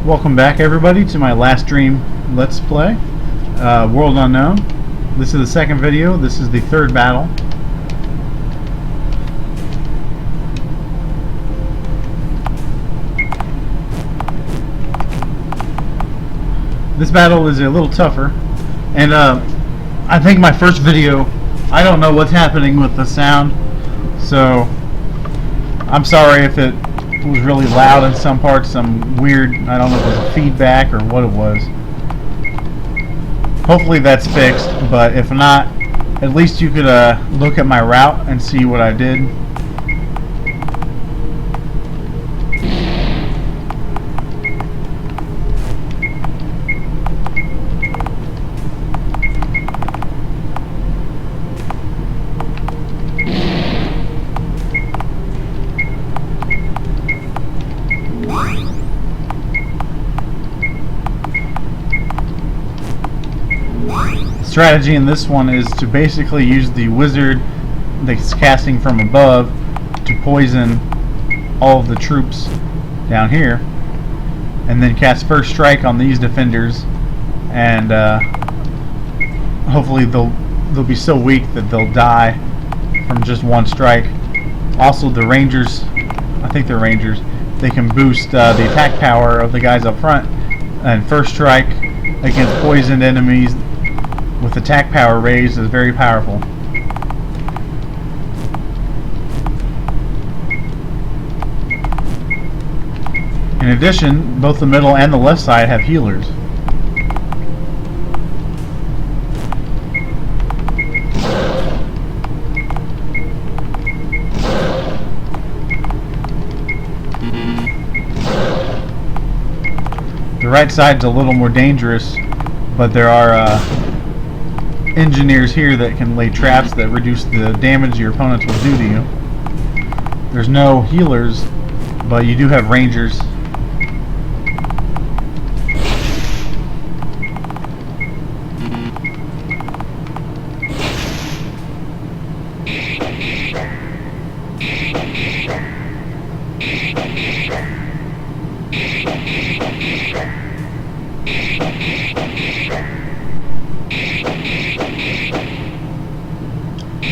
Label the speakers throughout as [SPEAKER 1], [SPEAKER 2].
[SPEAKER 1] Welcome back, everybody, to my last stream Let's Play, World Unknown. This is the second video. This is the third battle. This battle is a little tougher, and I think my first video, I don't know what's happening with the sound, so I'm sorry if it was really loud in some parts, some weird, I don't know if it was a feedback or what it was. Hopefully that's fixed, but if not, at least you could look at my route and see what I did. Strategy in this one is to basically use the wizard that's casting from above to poison all of the troops down here, and then cast first strike on these defenders, and hopefully they'll be so weak that they'll die from just one strike. Also, the rangers, I think they're rangers, they can boost the attack power of the guys up front, and first strike against poisoned enemies with attack power raised is very powerful. In addition, both the middle and the left side have healers. The right side's a little more dangerous, but there are engineers here that can lay traps that reduce the damage your opponents will do to you. There's no healers, but you do have rangers.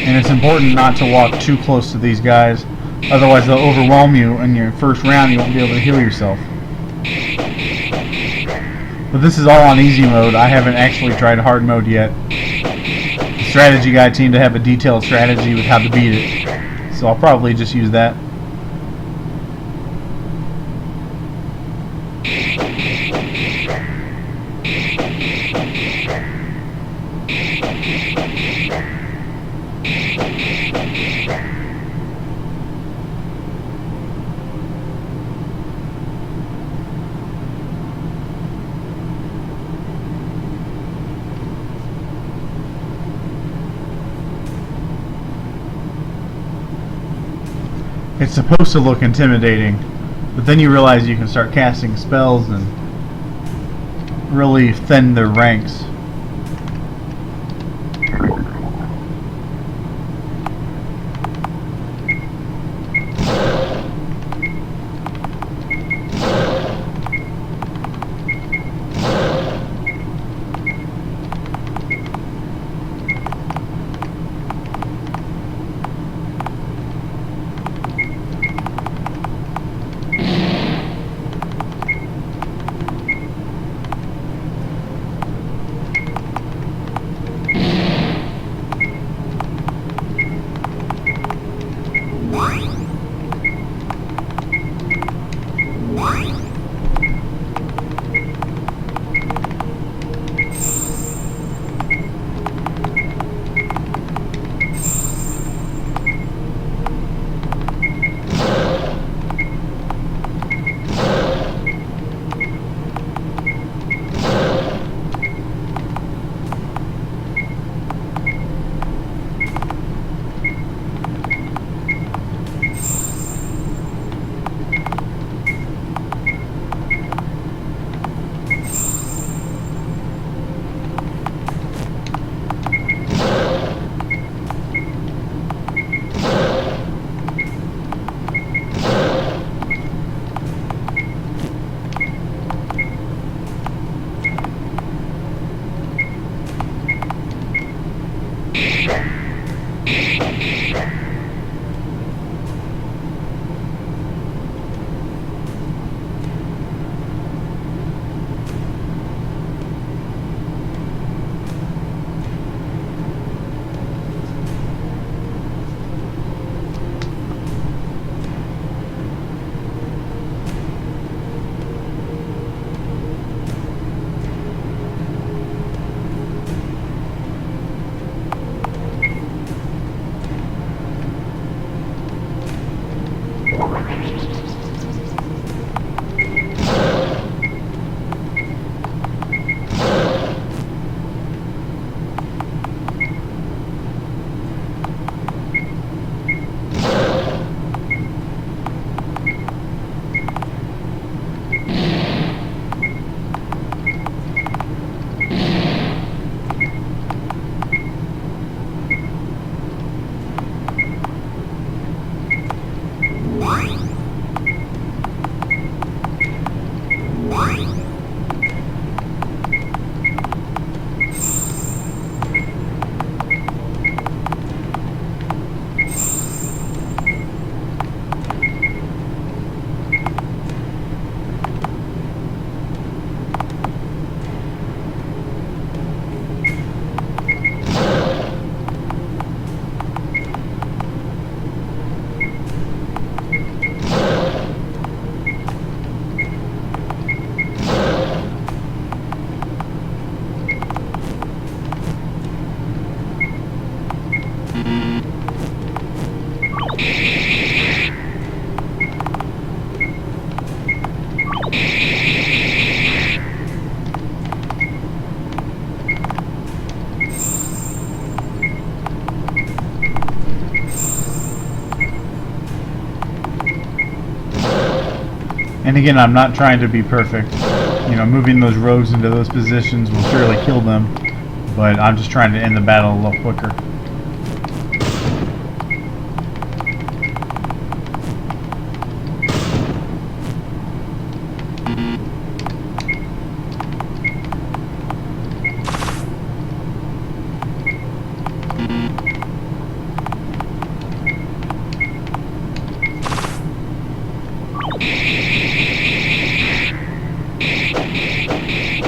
[SPEAKER 1] And it's important not to walk too close to these guys, otherwise they'll overwhelm you in your first round. You won't be able to heal yourself. But this is all on easy mode. I haven't actually tried hard mode yet. The strategy guide seemed to have a detailed strategy with how to beat it, so I'll probably just use that. It's supposed to look intimidating, but then you realize you can start casting spells and really thin their ranks. And again, I'm not trying to be perfect. You know, moving those rogues into those positions will surely kill them, but I'm just trying to end the battle a little quicker.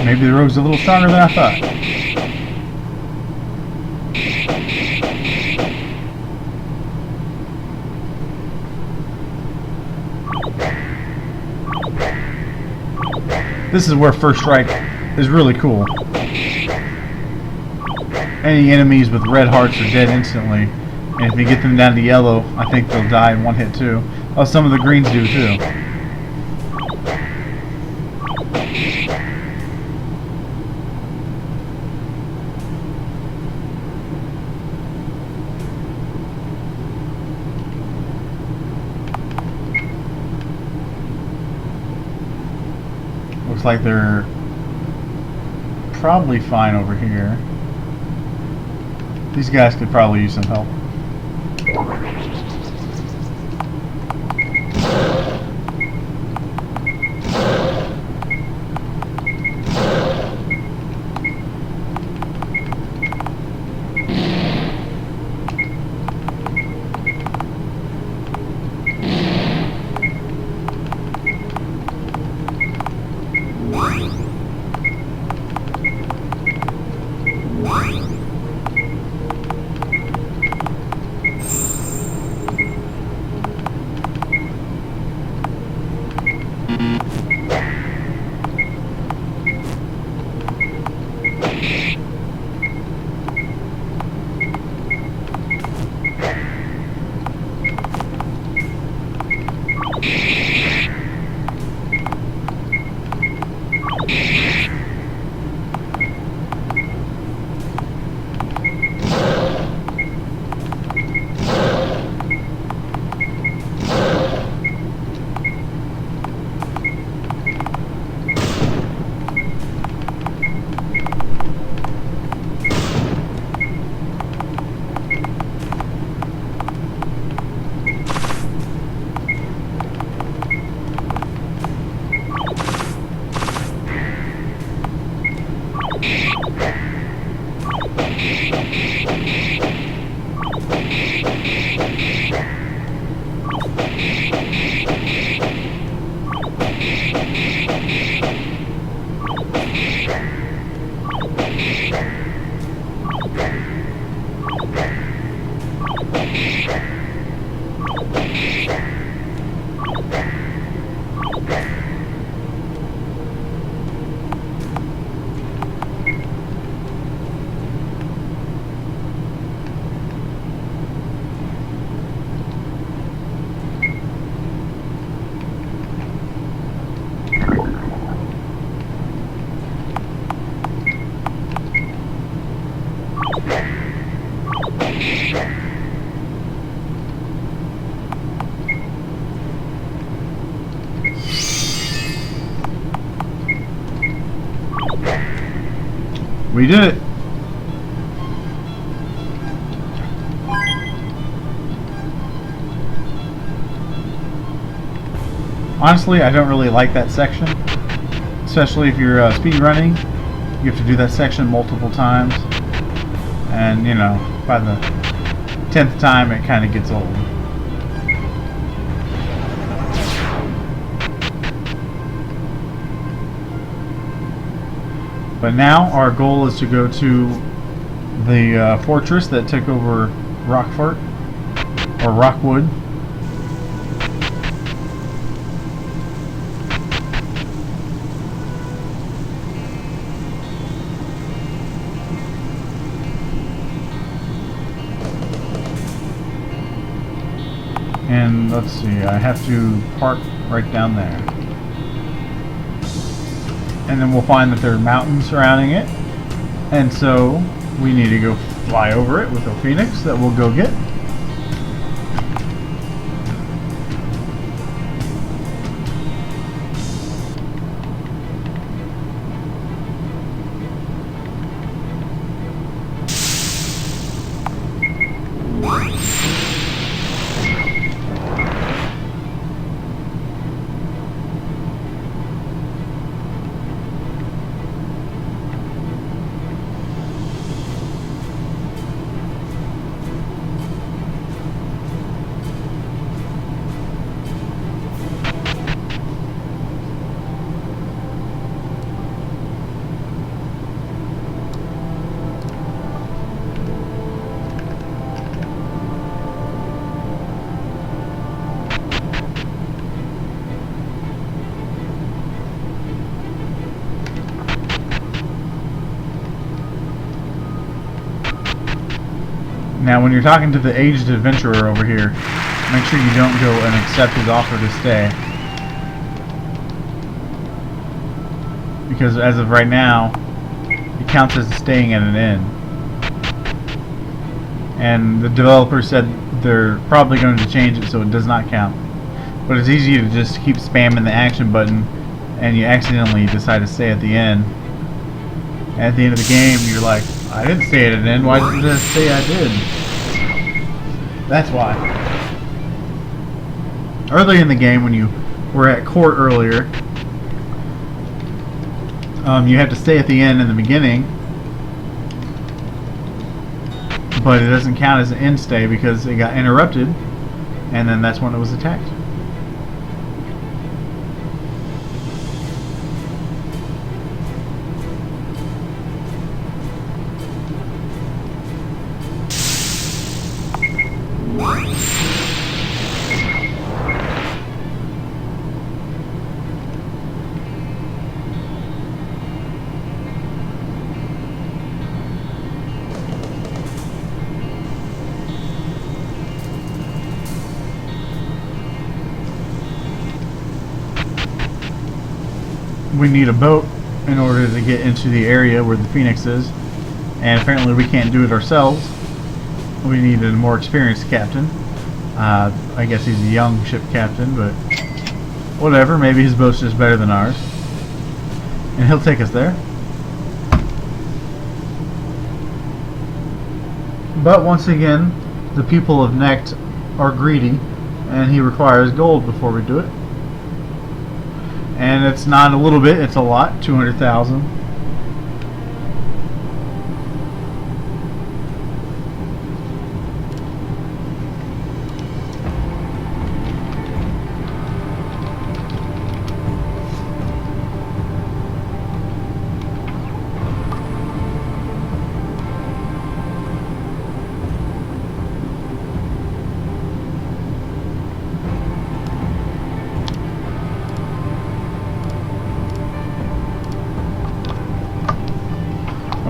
[SPEAKER 1] Maybe the rogue's a little stronger than I thought. This is where First Strike is really cool. Any enemies with red hearts are dead instantly, and if you get them down to yellow, I think they'll die in one hit too. Oh, some of the greens do too. Looks like they're probably fine over here. These guys could probably use some help. We did it. Honestly, I don't really like that section, especially if you're speed running. You have to do that section multiple times, and you know, by the 10th time it kind of gets old. But now our goal is to go to the fortress that took over Rockfort, or Rockwood. And let's see, I have to park right down there. And then we'll find that there are mountains surrounding it. And so we need to go fly over it with a Phoenix that we'll go get. Now, when you're talking to the aged adventurer over here, make sure you don't go and accept his offer to stay. Because as of right now, it counts as staying at an inn. And the developer said they're probably going to change it so it does not count. But it's easy to just keep spamming the action button and you accidentally decide to stay at the inn. And at the end of the game, you're like, I didn't stay at an inn, why did it say I did? That's why. Early in the game, when you were at court earlier, you have to stay at the inn in the beginning, but it doesn't count as an inn stay because it got interrupted, and then that's when it was attacked. We need a boat in order to get into the area where the Phoenix is, and apparently we can't do it ourselves. We need a more experienced captain. I guess he's a young ship captain, but whatever, maybe his boat's just better than ours, and he'll take us there. But once again, the people of Necht are greedy, and he requires gold before we do it. And it's not a little bit, it's a lot, 200,000.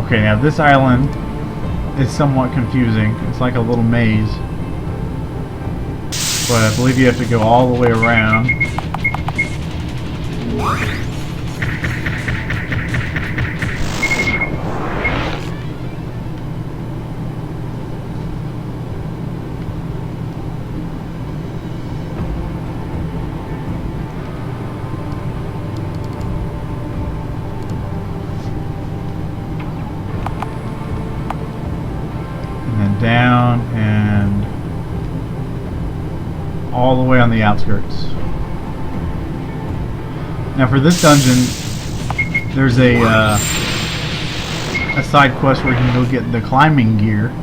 [SPEAKER 1] Okay, now this island is somewhat confusing. It's like a little maze. But I believe you have to go all the way around. Down and all the way on the outskirts. Now for this dungeon, there's a side quest where you can go get the climbing gear,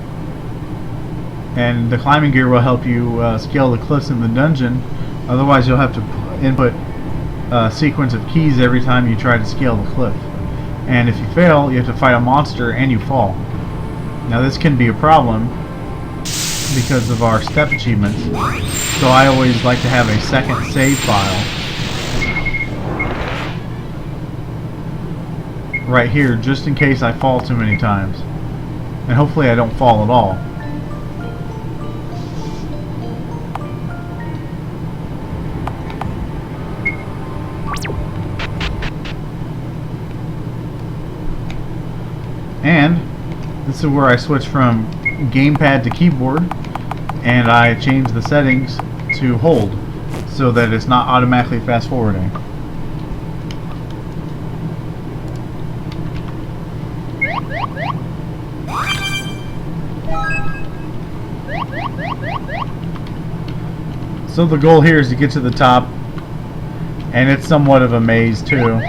[SPEAKER 1] and the climbing gear will help you scale the cliffs in the dungeon. Otherwise, you'll have to input a sequence of keys every time you try to scale the cliff, and if you fail, you have to fight a monster and you fall. Now this can be a problem because of our step achievements, so I always like to have a second save file right here just in case I fall too many times, and hopefully I don't fall at all. And this is where I switch from gamepad to keyboard, and I change the settings to hold so that it's not automatically fast forwarding. So the goal here is to get to the top, and it's somewhat of a maze too.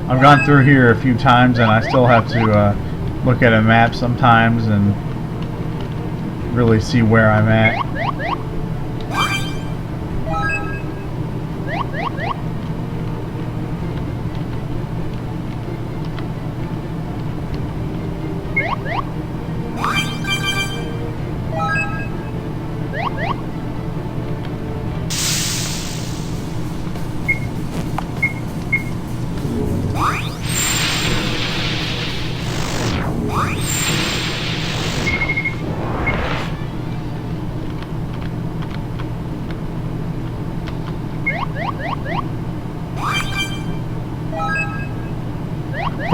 [SPEAKER 1] I've gone through here a few times and I still have to look at a map sometimes and really see where I'm at.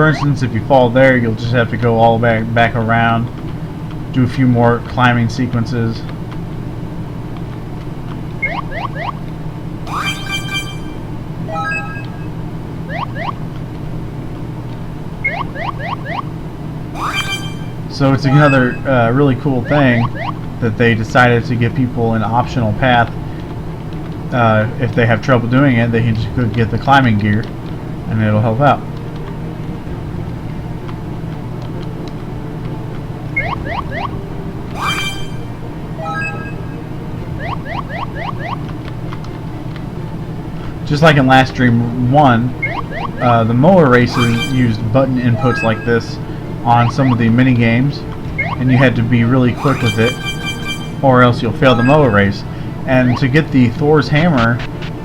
[SPEAKER 1] for instance, if you fall there, you'll just have to go all back around, do a few more climbing sequences. So it's another really cool thing that they decided to give people an optional path. If they have trouble doing it, they can just go get the climbing gear and it'll help out. Just like in Last Dream 1, the MOA races used button inputs like this on some of the mini games, and you had to be really quick with it or else you'll fail the MOA race. And to get the Thor's hammer,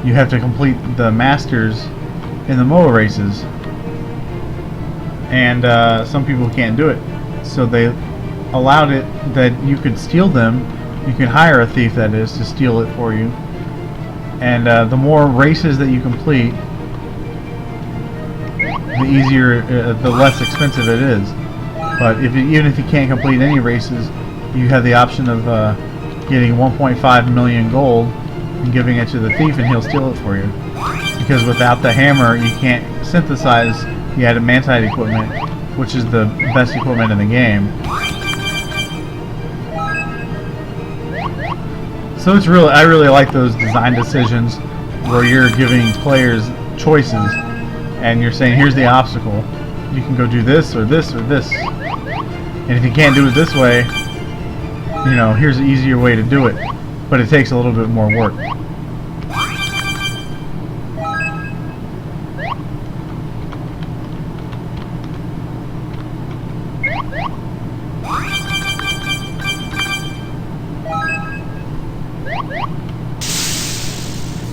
[SPEAKER 1] you have to complete the masters in the MOA races, and some people can't do it, so they allowed it that you could steal them. You can hire a thief, that is, to steal it for you, and the more races that you complete, the easier, the less expensive it is. But even if you can't complete any races, you have the option of getting 1.5 million gold and giving it to the thief, and he'll steal it for you. Because without the hammer, you can't synthesize the adamantite equipment, which is the best equipment in the game. So it's really, I really like those design decisions where you're giving players choices, and you're saying, here's the obstacle. You can go do this or this or this. And if you can't do it this way, you know, here's an easier way to do it. But it takes a little bit more work.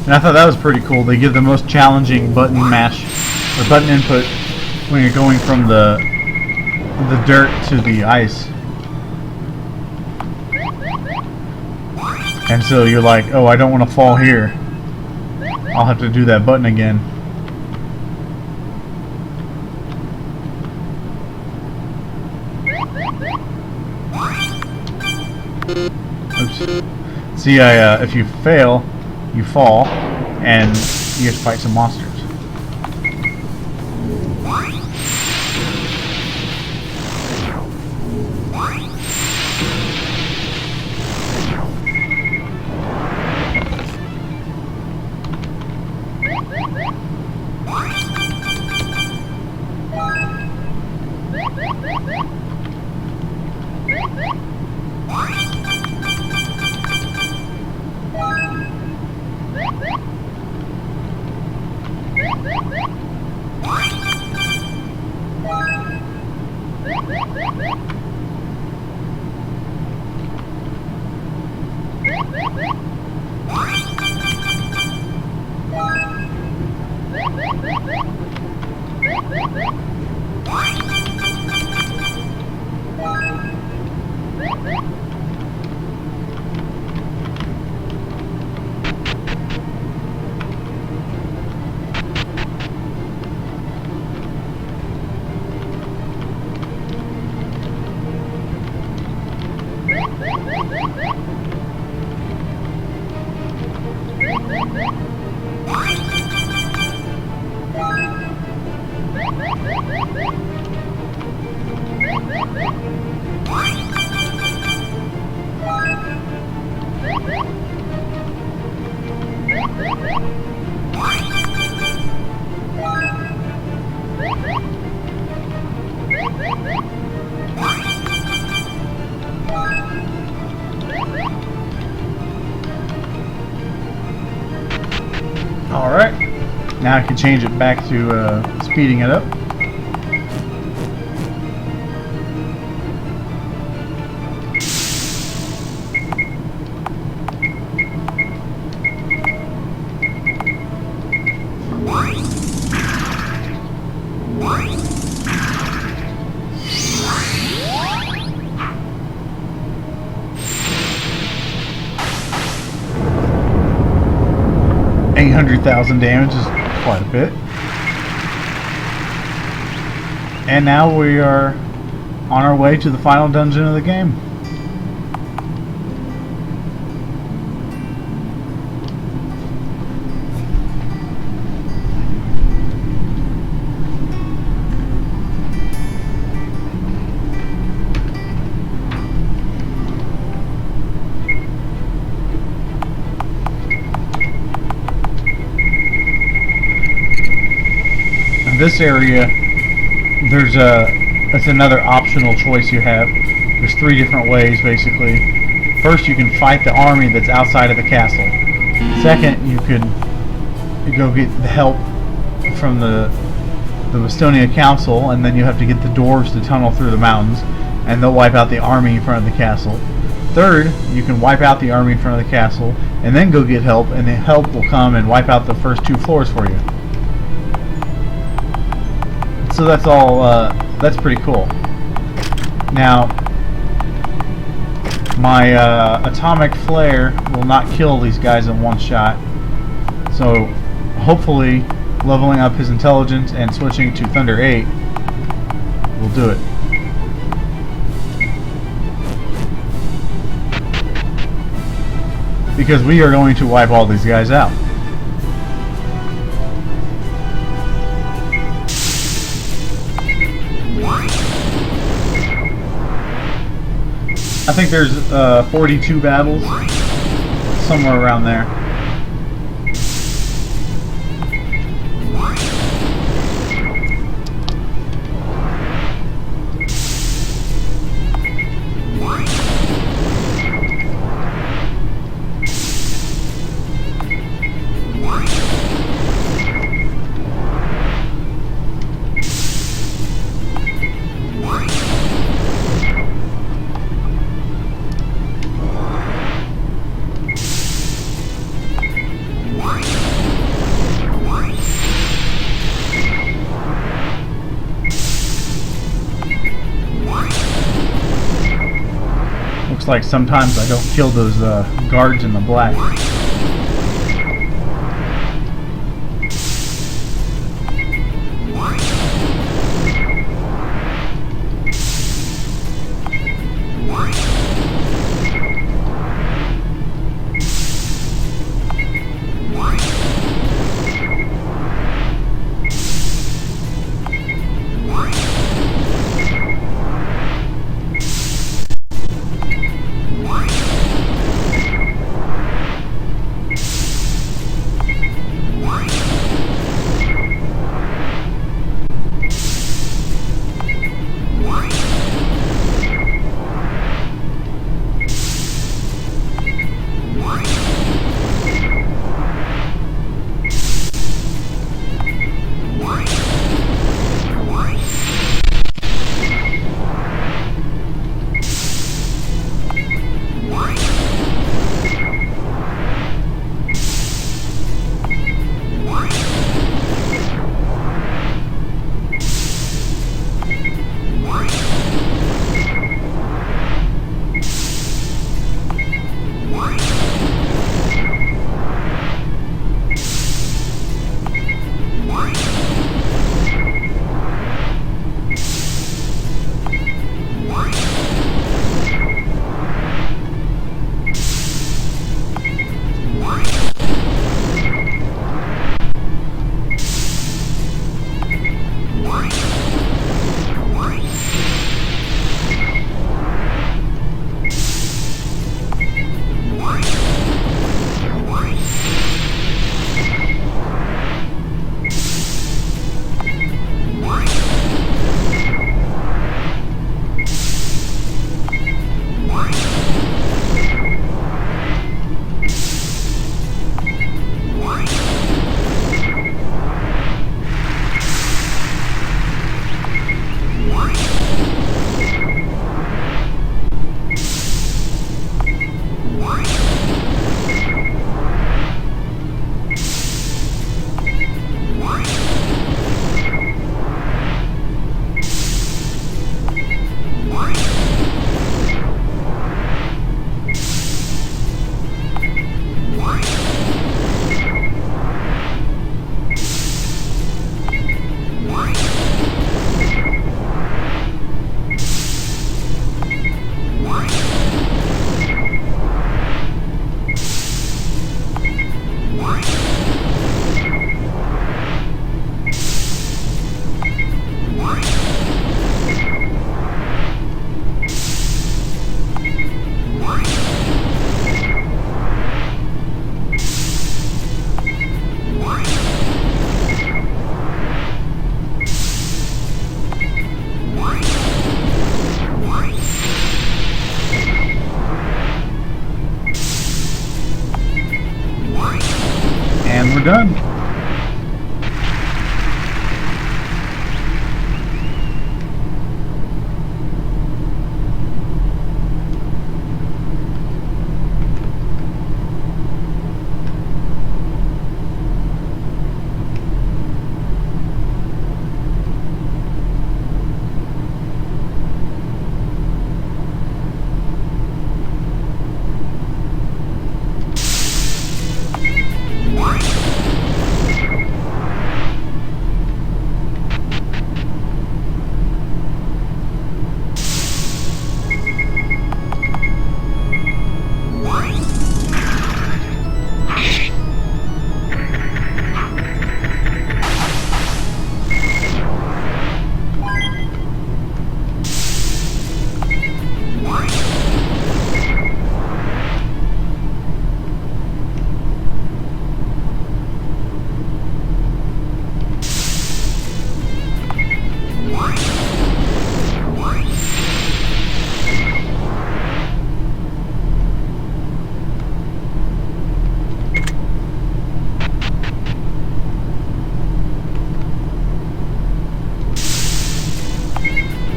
[SPEAKER 1] And I thought that was pretty cool. They give the most challenging button mash or button input when you're going from the dirt to the ice. And so you're like, oh, I don't want to fall here. I'll have to do that button again. Oops. See, if you fail, you fall, and you have to fight some monsters. Alright, now I can change it back to speeding it up. $800,000 damage is quite a bit. And now we are on our way to the final dungeon of the game. In this area, that's another optional choice you have. There's 3 different ways, basically. First, you can fight the army that's outside of the castle. Second, you could go get the help from the Westonia Council, and then you have to get the dwarves to tunnel through the mountains, and they'll wipe out the army in front of the castle. Third, you can wipe out the army in front of the castle, and then go get help, and the help will come and wipe out the first 2 floors for you. So that's all, that's pretty cool. Now, my atomic flare will not kill these guys in one shot. So, hopefully, leveling up his intelligence and switching to Thunder 8 will do it. Because we are going to wipe all these guys out. I think there's 42 battles, somewhere around there. Looks like sometimes I don't kill those guards in the black.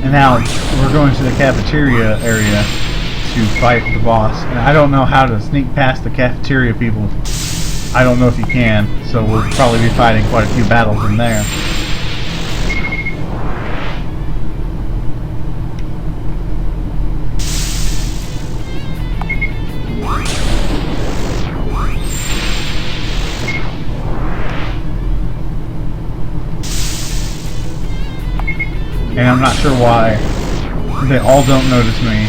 [SPEAKER 1] And now we're going to the cafeteria area to fight the boss. And I don't know how to sneak past the cafeteria people. I don't know if you can, so we'll probably be fighting quite a few battles in there. And I'm not sure why they all don't notice me.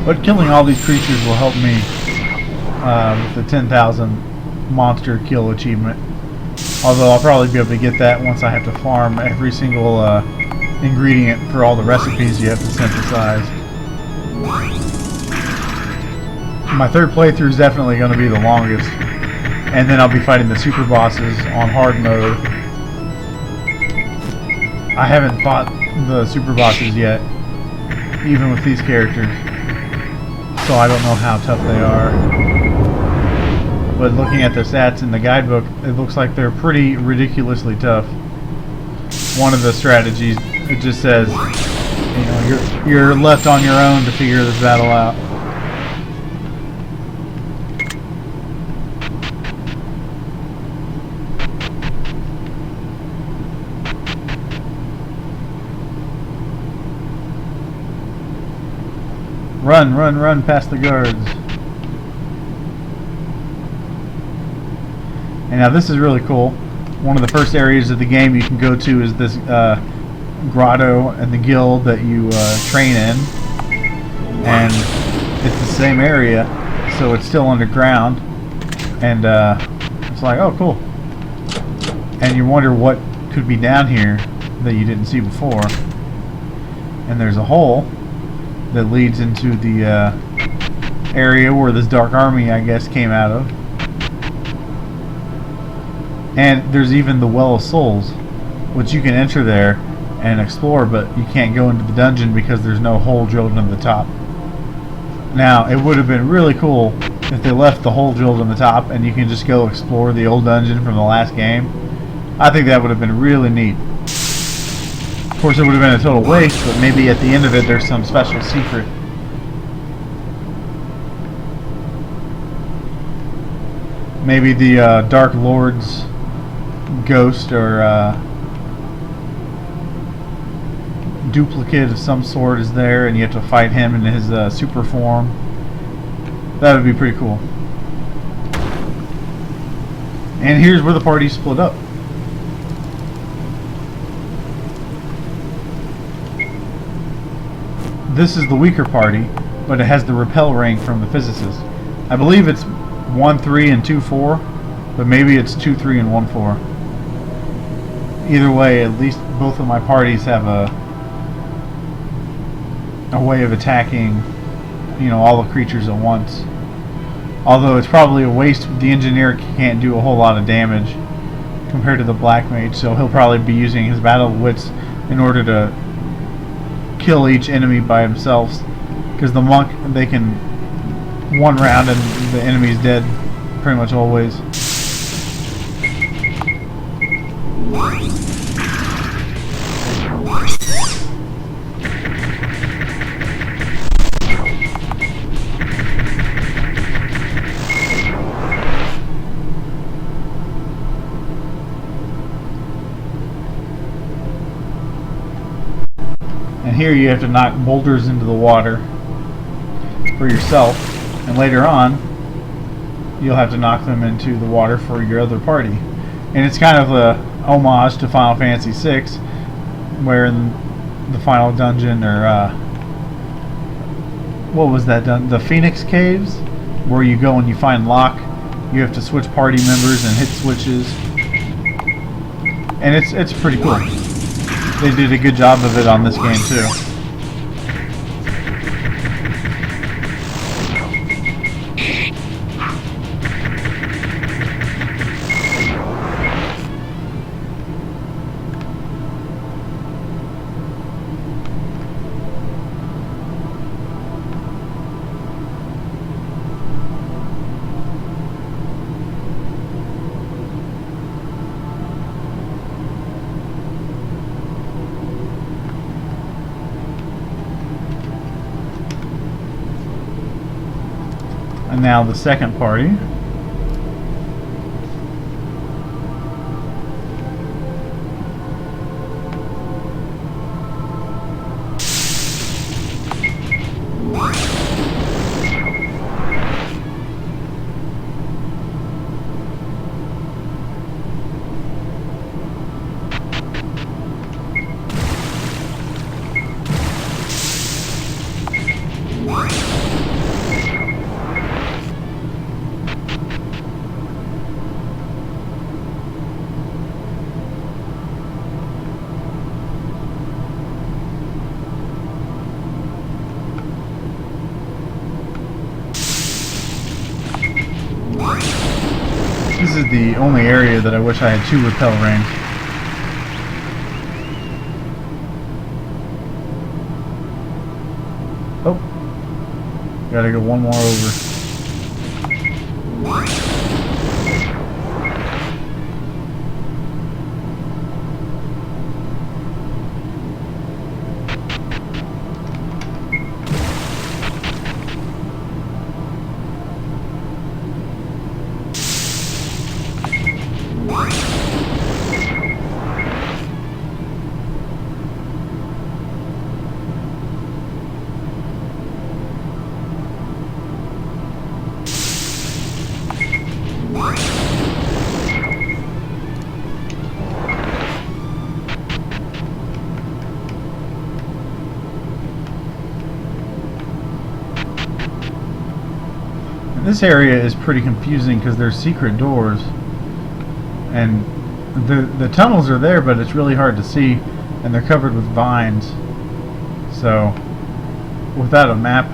[SPEAKER 1] But killing all these creatures will help me with the 10,000 monster kill achievement. Although I'll probably be able to get that once I have to farm every single ingredient for all the recipes you have to synthesize. My third playthrough is definitely going to be the longest. And then I'll be fighting the super bosses on hard mode. I haven't fought the super bosses yet, even with these characters. So I don't know how tough they are. But looking at their stats in the guidebook, it looks like they're pretty ridiculously tough. One of the strategies, it just says, you know, you're left on your own to figure this battle out. Run, run, run past the guards. And now this is really cool. One of the first areas of the game you can go to is this grotto and the guild that you train in. And it's the same area, so it's still underground. And it's like, oh cool. And you wonder what could be down here that you didn't see before. And there's a hole that leads into the area where this Dark Army, I guess, came out of. And there's even the Well of Souls, which you can enter there and explore, but you can't go into the dungeon because there's no hole drilled into the top. Now, it would have been really cool if they left the hole drilled in the top and you can just go explore the old dungeon from the last game. I think that would have been really neat. Of course, it would have been a total waste, but maybe at the end of it there's some special secret. Maybe the Dark Lord's ghost or duplicate of some sort is there, and you have to fight him in his super form. That would be pretty cool. And here's where the party split up. This is the weaker party, but it has the repel ring from the physicist. I believe it's 1-3 and 2-4, but maybe it's 2-3 and 1-4. Either way, at least both of my parties have a way of attacking, all the creatures at once. Although it's probably a waste. The engineer can't do a whole lot of damage compared to the black mage, so he'll probably be using his battle wits in order to kill each enemy by himself. Because the monk, they can one round and the enemy's dead pretty much always. And here you have to knock boulders into the water for yourself, and later on you'll have to knock them into the water for your other party. And it's kind of a homage to Final Fantasy VI, where in the final dungeon, or what was that done? The Phoenix Caves, where you go and you find Locke. You have to switch party members and hit switches, and it's pretty cool. They did a good job of it on this game too. And now the second party. This is the only area that I wish I had 2 repel rings. Oh, gotta go one more over. This area is pretty confusing because there's secret doors, and the tunnels are there, but it's really hard to see, and they're covered with vines. So without a map,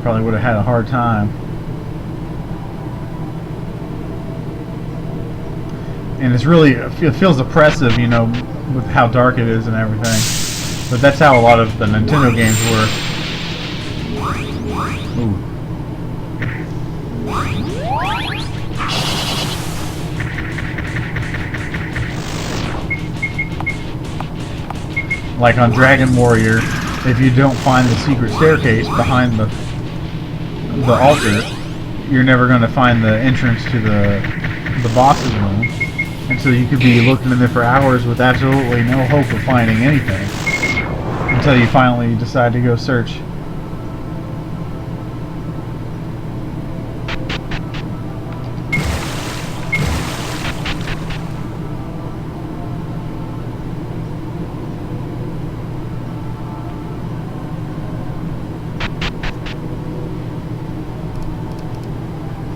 [SPEAKER 1] probably would have had a hard time. And it's really, it feels oppressive, with how dark it is and everything. But that's how a lot of the Nintendo games work. Ooh. Like on Dragon Warrior, if you don't find the secret staircase behind the altar, you're never going to find the entrance to the boss's room. And so you could be looking in there for hours with absolutely no hope of finding anything until you finally decide to go search.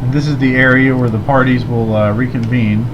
[SPEAKER 1] And this is the area where the parties will reconvene.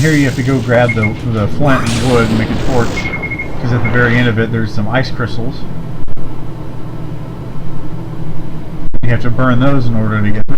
[SPEAKER 1] Here you have to go grab the flint and wood and make a torch, because at the very end of it there's some ice crystals. You have to burn those in order to get through.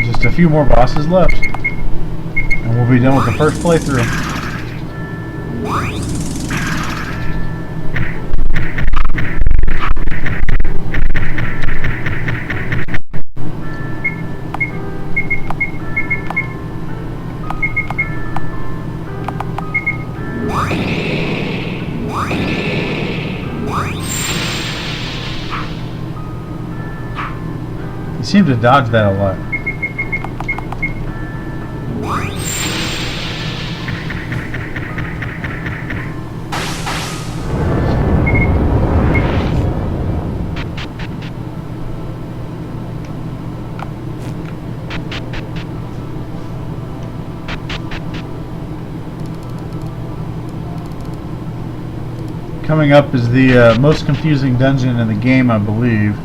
[SPEAKER 1] Just a few more bosses left, and we'll be done with the first playthrough. You seem to dodge that a lot. Coming up is the most confusing dungeon in the game, I believe.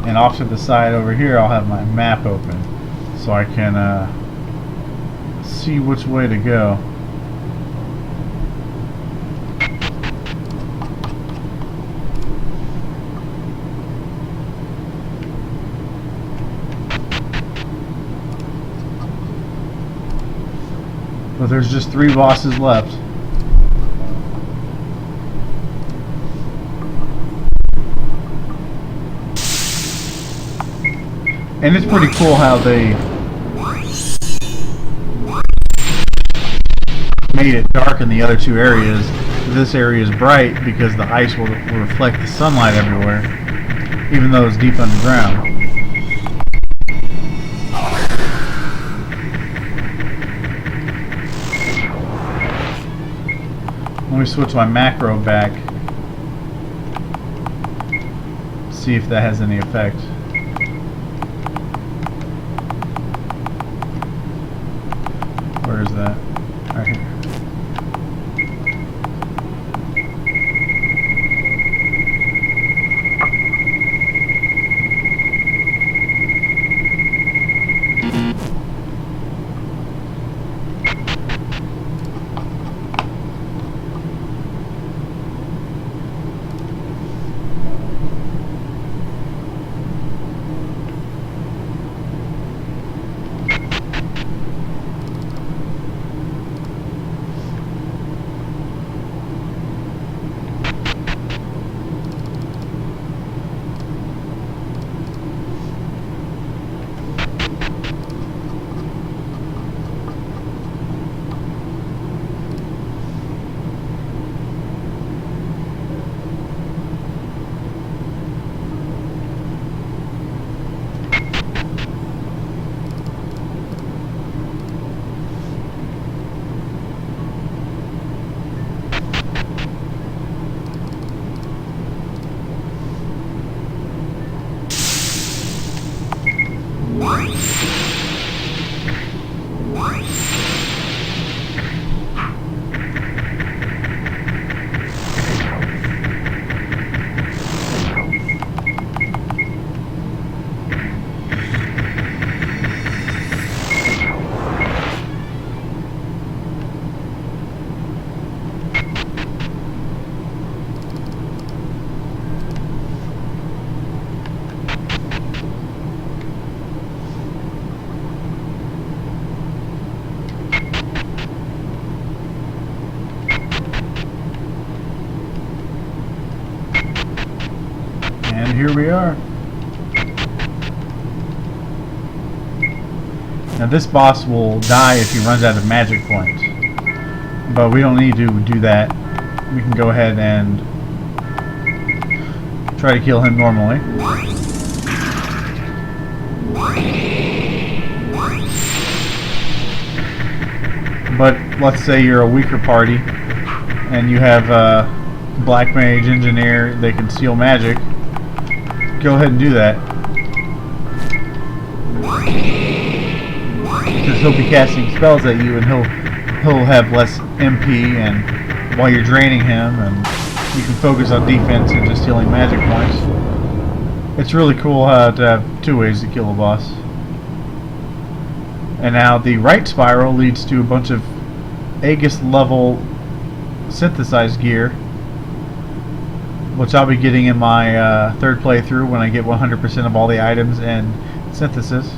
[SPEAKER 1] And off to the side over here I'll have my map open so I can see which way to go. So there's just 3 bosses left. And it's pretty cool how they made it dark in the other 2 areas. This area is bright because the ice will reflect the sunlight everywhere, even though it's deep underground. Let me switch my macro back. See if that has any effect. Where is that? Right here. And here we are. Now this boss will die if he runs out of magic points, but we don't need to do that. We can go ahead and try to kill him normally. But let's say you're a weaker party and you have Black Mage, Engineer, they can steal magic. Go ahead and do that. Because he'll be casting spells at you and he'll have less MP, and while you're draining him, and you can focus on defense and just stealing magic points. It's really cool how to have 2 ways to kill a boss. And now the right spiral leads to a bunch of Aegis level synthesized gear, which I'll be getting in my 3rd playthrough when I get 100% of all the items and synthesis.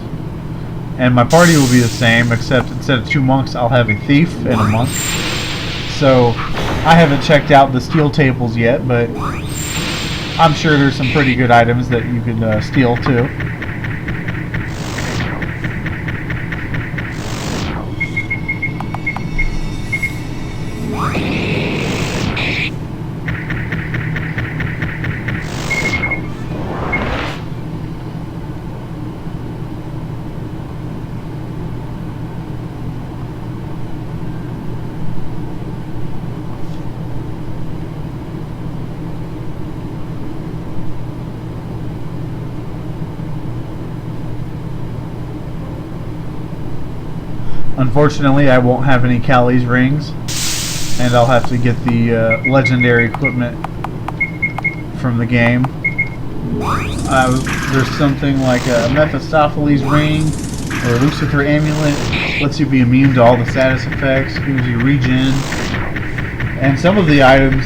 [SPEAKER 1] And my party will be the same, except instead of 2 monks, I'll have a thief and a monk. So I haven't checked out the steel tables yet, but I'm sure there's some pretty good items that you can steal too. Unfortunately, I won't have any Kali's rings, and I'll have to get the legendary equipment from the game. There's something like a Mephistopheles ring or a Lucifer amulet, lets you be immune to all the status effects, gives you regen, and some of the items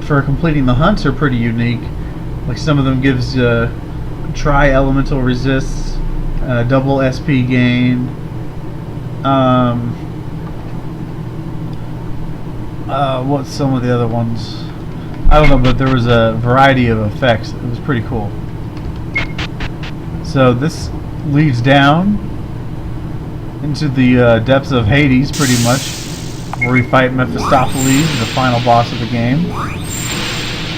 [SPEAKER 1] for completing the hunts are pretty unique. Like some of them gives tri-elemental resists, double SP gain, What's some of the other ones? I don't know, but there was a variety of effects. It was pretty cool. So this leads down into the depths of Hades, pretty much, where we fight Mephistopheles, the final boss of the game.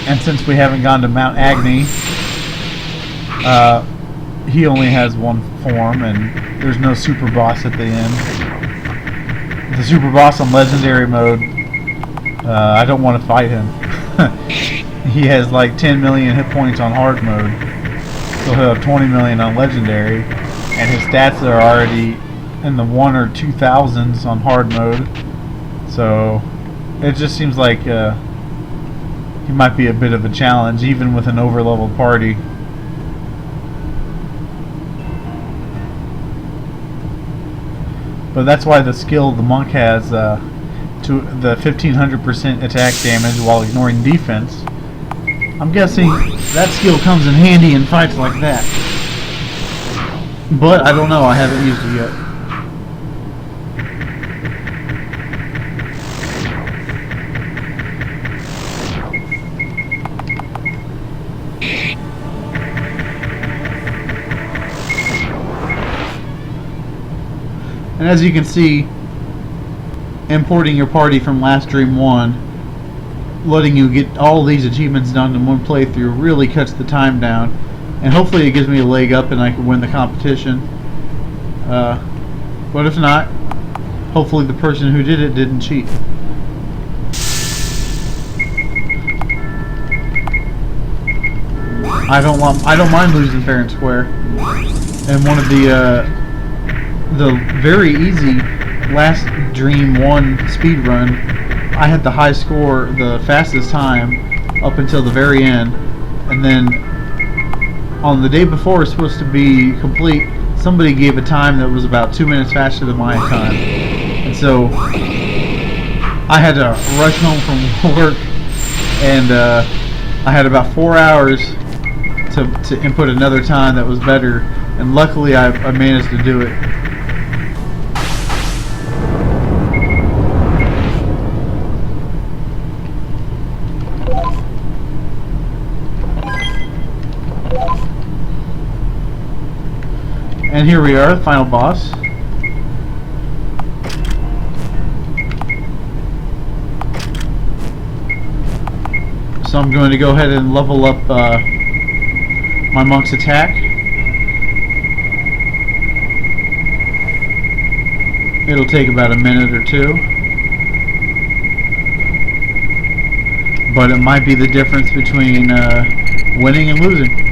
[SPEAKER 1] And since we haven't gone to Mount Agni, he only has one form, and there's no super boss at the end. The super boss on Legendary mode, I don't want to fight him. He has like 10 million hit points on hard mode, so he'll have 20 million on Legendary, and his stats are already in the 1 or 2,000s on hard mode. So it just seems like he might be a bit of a challenge, even with an overleveled party. But that's why the skill the monk has to the 1500% attack damage while ignoring defense. I'm guessing that skill comes in handy in fights like that. But I don't know, I haven't used it yet. And as you can see, importing your party from Last Dream 1, letting you get all these achievements done in one playthrough, really cuts the time down. And hopefully it gives me a leg up and I can win the competition. But if not, hopefully the person who did it didn't cheat. I don't mind losing fair and square. And one of the very easy Last Dream 1 speed run, I had the high score, the fastest time up until the very end, and then on the day before it was supposed to be complete, somebody gave a time that was about 2 minutes faster than my time, and so I had to rush home from work, and I had about 4 hours to input another time that was better, and luckily I managed to do it. And here we are, the final boss. So I'm going to go ahead and level up my monk's attack. It'll take about a minute or two, but it might be the difference between winning and losing.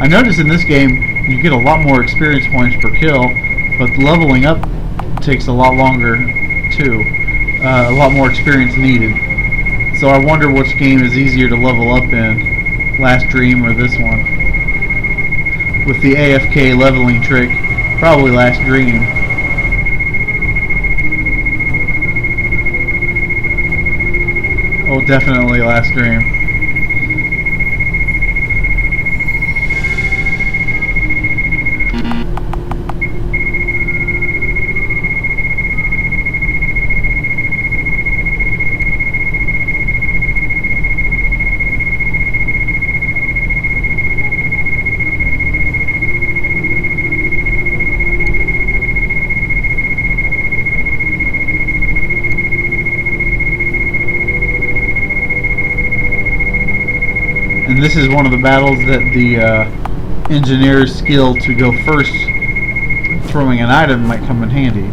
[SPEAKER 1] I noticed in this game you get a lot more experience points per kill, but leveling up takes a lot longer too. A lot more experience needed. So I wonder which game is easier to level up in, Last Dream or this one. With the AFK leveling trick, probably Last Dream. Oh, definitely Last Dream. And this is one of the battles that the engineer's skill to go first throwing an item might come in handy.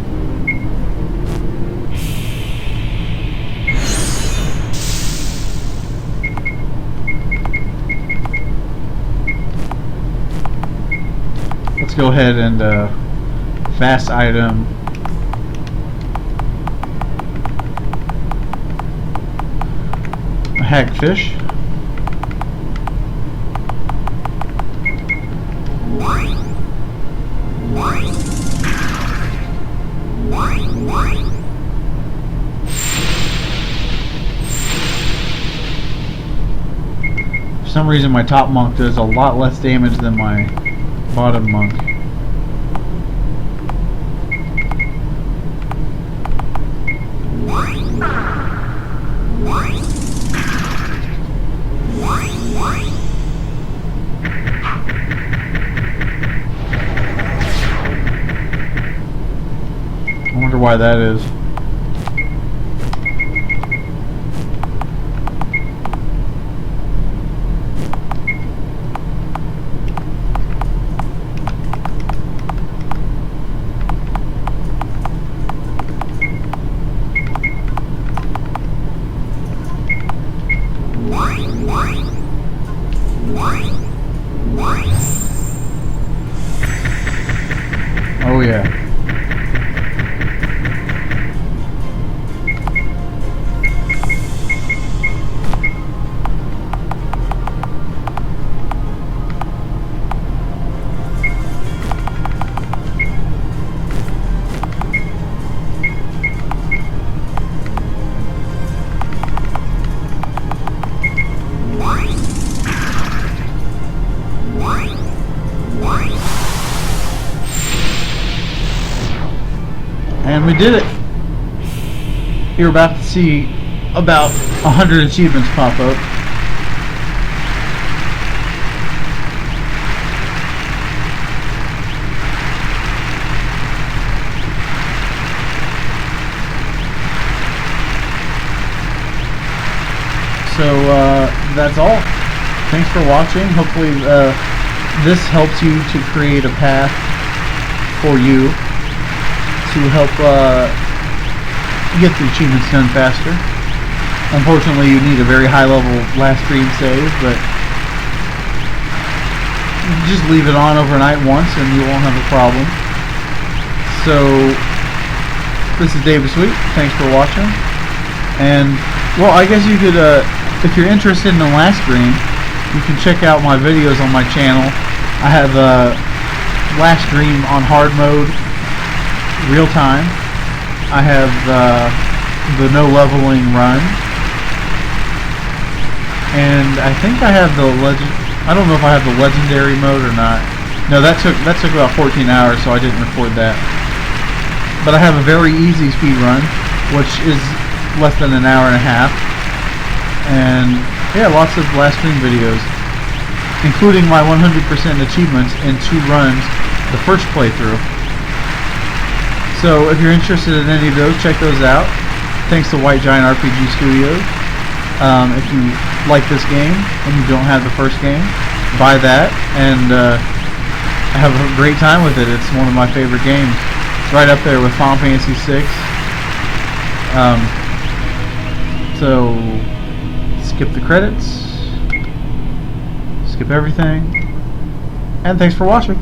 [SPEAKER 1] Let's go ahead and fast item. A hagfish. For some reason my top monk does a lot less damage than my bottom monk. I wonder why that is. Oh yeah. And we did it! You're about to see about 100 achievements pop up. So that's all. Thanks for watching. Hopefully this helps you to create a path for you to help get the achievements done faster. Unfortunately, you need a very high level last stream save, but just leave it on overnight once and you won't have a problem. So this is David Sweet. Thanks for watching. And well, I guess you could if you're interested in the last stream, you can check out my videos on my channel. I have last stream on hard mode, real time. I have the no leveling run, and I think I have the legend. I don't know if I have the legendary mode or not. No, that took about 14 hours, so I didn't record that. But I have a very easy speed run, which is less than an hour and a half, and yeah, lots of last stream videos, including my 100% achievements in 2 runs, the first playthrough. So if you're interested in any of those, check those out. Thanks to White Giant RPG Studios. If you like this game and you don't have the first game, buy that and have a great time with it. It's one of my favorite games. It's right up there with Final Fantasy VI. So skip the credits, skip everything, and thanks for watching.